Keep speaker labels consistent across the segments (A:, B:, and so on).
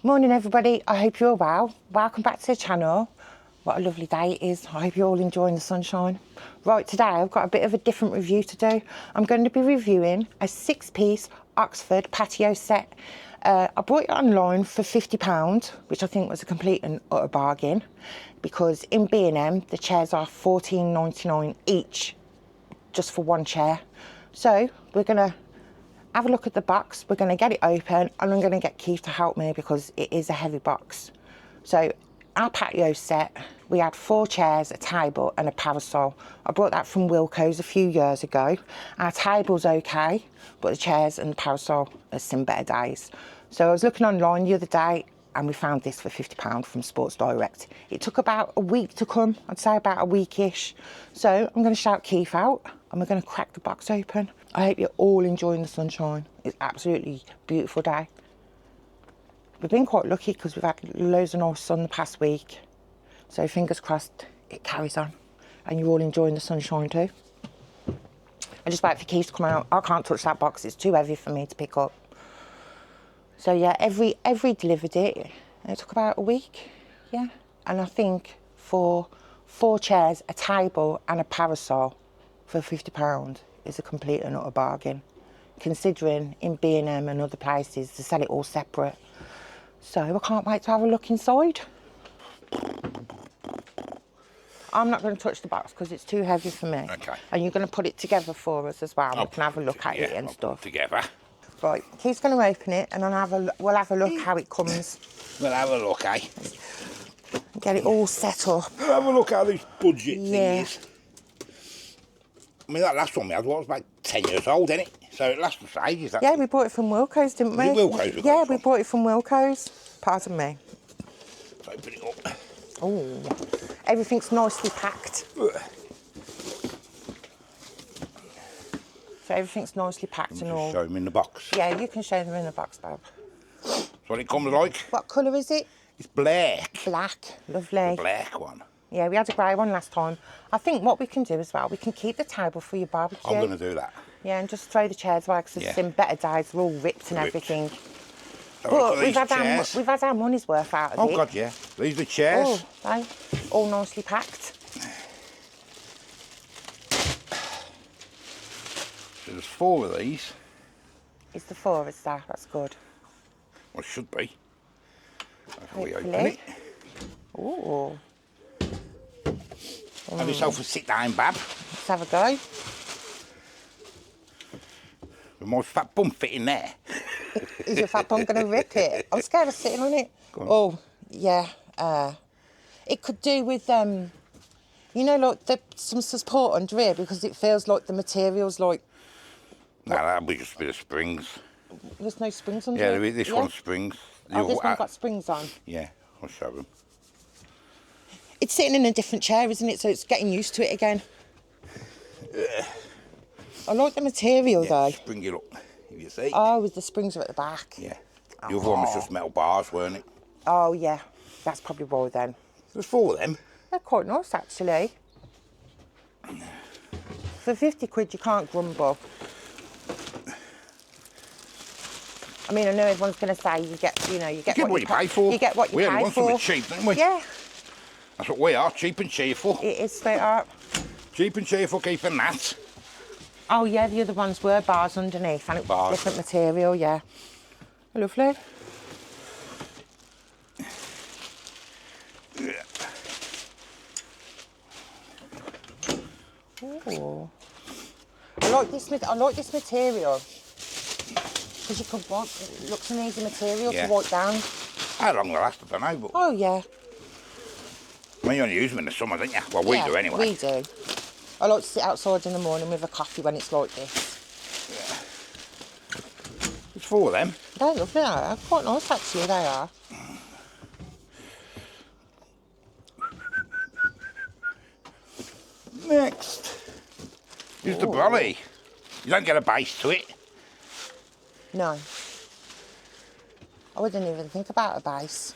A: Morning everybody, I hope you're well. Welcome back to the channel. What a lovely day it is. I hope you're all enjoying the sunshine. Right, today I've got a bit of a different review to do. I'm going to be reviewing a 6-piece Oxford patio set. I bought it online for £50, which I think was a complete and utter bargain, because in B&M the chairs are £14.99 each, just for one chair. So we're going to have a look at the box, we're going to get it open, and I'm going to get Keith to help me because it is a heavy box. So our patio set, we had 4 chairs, a table and a parasol. I bought that from Wilko's a few years ago. Our table's okay, but the chairs and the parasol have seen better days. So I was looking online the other day and we found this for £50 from Sports Direct. It took about a week to come, I'd say about a weekish. So I'm going to shout Keith out and we're going to crack the box open. I hope you're all enjoying the sunshine. It's absolutely beautiful day. We've been quite lucky because we've had loads of nice sun the past week. So fingers crossed it carries on and you're all enjoying the sunshine too. I just wait for Keith to come out. I can't touch that box, it's too heavy for me to pick up. So yeah, every delivered it, and it took about a week, yeah. And I think for 4 chairs, a table and a parasol for £50 is a complete and utter bargain, considering in B&M and other places they sell it all separate. So I can't wait to have a look inside. I'm not going to touch the box because it's too heavy for me.
B: Okay.
A: And you're going to put it together for us as well. We can have a look at it and stuff.
B: Together.
A: Right, Keith's going to open it and then we'll have a look how it comes.
B: We'll have a look, eh?
A: Get it all set up.
B: We'll have a look how this budget
A: Yeah.
B: thing is. I mean, that last one we had was about 10 years old, didn't it? So it lasts for ages.
A: Yeah, we bought it from Wilko's, didn't we?
B: Was it Wilko's?
A: Yeah, we bought it from Wilko's. Pardon me.
B: So open it up.
A: Oh, everything's nicely packed. So everything's nicely packed and all.
B: Show them in the box.
A: Yeah, you can show them in the box, babe.
B: That's what it comes like.
A: What colour is it?
B: It's black.
A: Black. Lovely.
B: The black one.
A: Yeah, we had a grey one last time. I think what we can do as well, we can keep the table for your barbecue.
B: I'm going to do that.
A: Yeah, and just throw the chairs away because it's in better days. They're all ripped and everything.
B: So
A: But we've had our money's worth out of it.
B: Oh, God, yeah. These are the chairs.
A: Oh, they all nicely packed.
B: So there's 4 of these.
A: It's the 4 of us there, that's good.
B: Well, it should be. Hopefully we
A: Hopefully.
B: open it.
A: Ooh.
B: Have yourself a sit down, Bab.
A: Let's have a go.
B: With my fat bum fit in there.
A: Is your fat bum going to rip it? I'm scared of sitting on it. Oh, yeah. It could do with, you know, like some support under here because it feels like the material's like...
B: No, that'll be just a bit of springs.
A: There's no springs under
B: Yeah,
A: it?
B: this one's springs.
A: Oh, this one's got springs on.
B: Yeah, I'll show them.
A: It's sitting in a different chair, isn't it? So it's getting used to it again. I like the material, though.
B: Spring it up, if you see.
A: Oh, with the springs are at the back.
B: Yeah. The other one was just metal bars, weren't it?
A: Oh, yeah. That's probably why, then.
B: There's 4 of them.
A: They're quite nice, actually. For 50 quid, you can't grumble. I mean, I know everyone's going to say you get
B: what you pay for.
A: You get what you
B: we
A: pay
B: only want
A: for.
B: something cheap, don't we?
A: Yeah.
B: That's what we are, cheap and cheerful.
A: It is straight up.
B: Cheap and cheerful, keeping that.
A: Oh, yeah, the other ones were bars underneath and it was different material, yeah. Lovely. Ooh. I like this material. Because you could wipe, it looks an easy material to wipe down.
B: How long will last, I don't know, but...
A: Oh, yeah.
B: I mean, you only use them in the summer, don't you? Well, we do anyway.
A: We do. I like to sit outside in the morning with a coffee when it's like this.
B: Yeah. There's 4 of them.
A: They're lovely, they are. Quite nice, actually, they are.
B: Next is the brolly. You don't get a base to it.
A: No. I wouldn't even think about a base.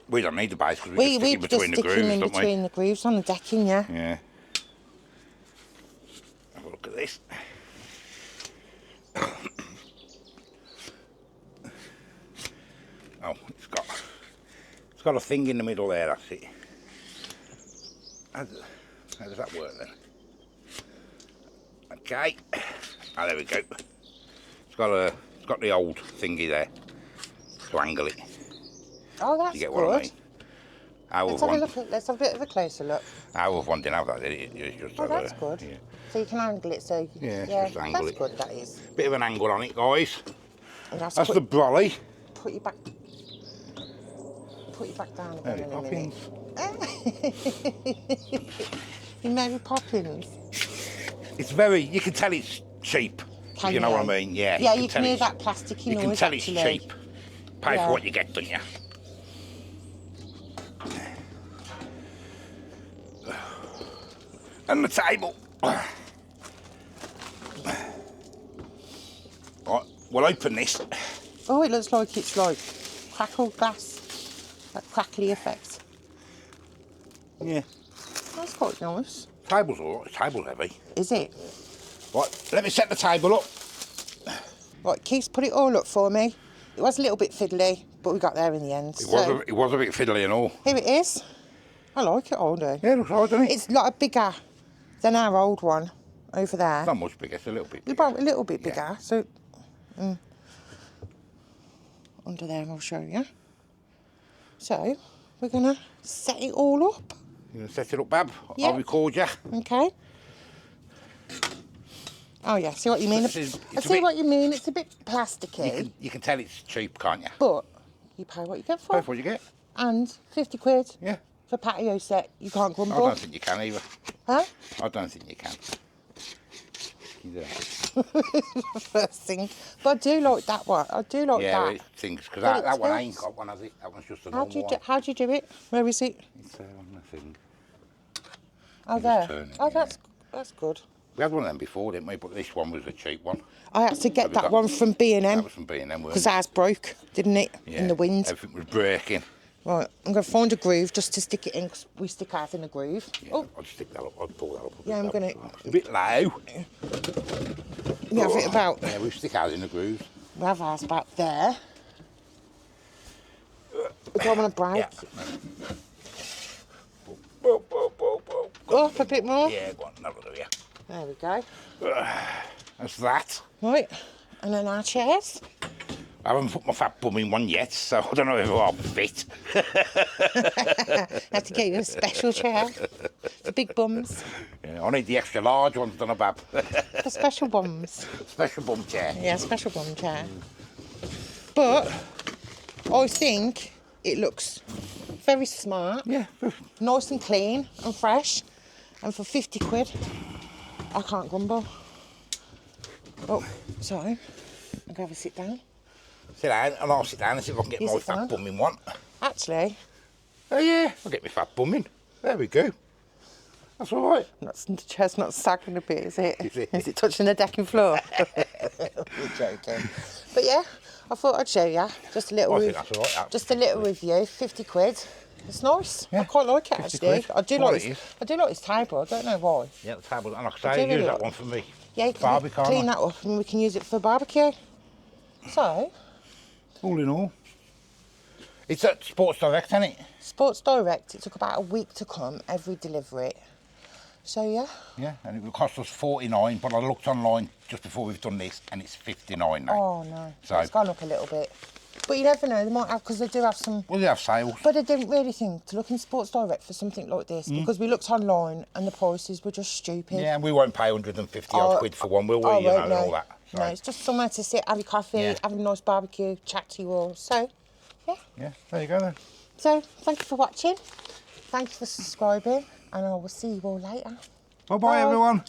B: We don't need the base because we just stick it between the grooves, don't we?
A: between the grooves on the decking, yeah.
B: Yeah. Have a look at this. Oh, it's got a thing in the middle there, that's it. How does that work then? Okay. Ah, there we go. It's got the old thingy there to angle it.
A: Oh, that's
B: You get
A: good.
B: what I mean?
A: Let's have a look. Let's have a bit of a closer look.
B: Our one didn't have that, did it? It's just
A: Oh, that's good.
B: Yeah.
A: So you can angle it. So
B: Yeah, just angle
A: that's
B: it.
A: good. That is.
B: Bit of an angle on it, guys.
A: And
B: That's the brolly.
A: Put you back. Put you back down again
B: Mary
A: in a minute.
B: Poppins.
A: You Mary Poppins.
B: It's very. You can tell it's cheap.
A: Can
B: you know what I mean? Yeah.
A: Yeah, you can hear that plasticky noise.
B: You can tell
A: actually.
B: it's cheap. Pay for what you get, don't you? And the table. Right, we'll open this.
A: Oh, it looks like it's like crackled glass, that crackly effect.
B: Yeah.
A: That's quite nice.
B: Table's alright. Table's heavy.
A: Is it?
B: Right, let me set the table up.
A: Right, Keith's put it all up for me. It was a little bit fiddly, but we got there in the end.
B: It was a bit fiddly and all.
A: Here it is. I like it older.
B: Yeah, it looks alright, doesn't it?
A: It's a lot bigger than our old one over there.
B: Not much bigger, it's a little bit bigger.
A: About a little bit bigger. So under there, I'll show you. So we're gonna set it all up.
B: You gonna set it up, Bab?
A: Yeah.
B: I'll record you.
A: Okay. Oh yeah, see what you mean. I see what you mean. It's a bit plasticky.
B: You can tell it's cheap, can't you?
A: But you pay what you get for.
B: Pay for what you get.
A: And 50 quid.
B: Yeah.
A: For patio set, you can't grumble.
B: I don't think you can either.
A: Huh?
B: I don't think you can.
A: First thing. But I do like that one. I do like that.
B: Yeah, it thinks, because that one ain't got one, has it? That one's just a normal one.
A: How do you do it? Where is it?
B: It's on the thing.
A: Oh,
B: You
A: there.
B: just turn it,
A: Oh,
B: yeah.
A: that's good.
B: We had one of them before, didn't we? But this one was a cheap one.
A: I had to get
B: we
A: that
B: got-
A: one from B&M.
B: That was from B&M,
A: Because ours broke, didn't it?
B: Yeah,
A: In the wind.
B: everything was breaking.
A: Right, I'm going to find a groove just to stick it in, because we stick ours in a groove.
B: Yeah,
A: Oh,
B: I'll stick that up. I'll pull that up.
A: Yeah, I'm gonna-
B: It's a bit low.
A: we have it about,
B: Yeah, we stick ours in the grooves.
A: we have ours about there. We don't want to break.
B: Yeah. Whoa, whoa, whoa, whoa.
A: Go up a bit more.
B: Yeah, go on, that'll do, yeah.
A: There we go.
B: That's that.
A: Right, and then our chairs.
B: I haven't put my fat bum in one yet, so I don't know if I'll fit.
A: Have to get you a special chair for big bums.
B: Yeah, I need the extra large ones, don't I, Bab?
A: For special bums.
B: Special bum chair.
A: Yeah, special bum chair. But I think it looks very smart,
B: Yeah.
A: nice and clean and fresh. And for 50 quid, I can't grumble. Oh, sorry. I'll go have a sit down.
B: Sit down, and I'll sit down and see if I can get
A: You
B: my
A: sit
B: fat
A: down.
B: bum in one.
A: Actually,
B: Oh, yeah, I'll get my fat bum in. There we go. That's all right.
A: the chair's not sagging a bit, is it?
B: Is it?
A: Is it touching the decking floor? You're joking. But yeah, I thought I'd show you just a little,
B: I think that's all right, that.
A: just a little review. 50 quid. It's nice.
B: Yeah,
A: I quite like it
B: 50
A: actually.
B: quid.
A: I do
B: What
A: like
B: it
A: this.
B: is.
A: I do like this table. I don't know why.
B: Yeah, the table, and like
A: I
B: I
A: do
B: say, use
A: really
B: that
A: like-
B: one for me.
A: Yeah, you can
B: Barbecue,
A: clean
B: can't I?
A: that up and we can use it for barbecue. So,
B: All in all. It's at Sports Direct, isn't it?
A: Sports Direct. It took about a week to come. Every delivery. So yeah.
B: Yeah, and it will cost us 49, but I looked online just before we've done this, and it's 59 now.
A: Oh no.
B: So-
A: It's gone up a little bit. But you never know. They might have, because they do have some.
B: Well, they have sales.
A: But I didn't really think to look in Sports Direct for something like this because we looked online and the prices were just stupid.
B: Yeah, and we won't pay 150 odd quid for one, will we?
A: Oh,
B: You know,
A: won't,
B: and
A: no.
B: all that. So,
A: No, it's just somewhere to sit, have your coffee,
B: Yeah.
A: have a nice barbecue, chat to you all. So, yeah.
B: yeah, there you go then.
A: So, thank you for watching. Thank you for subscribing, and I will see you all later.
B: Bye-bye, everyone.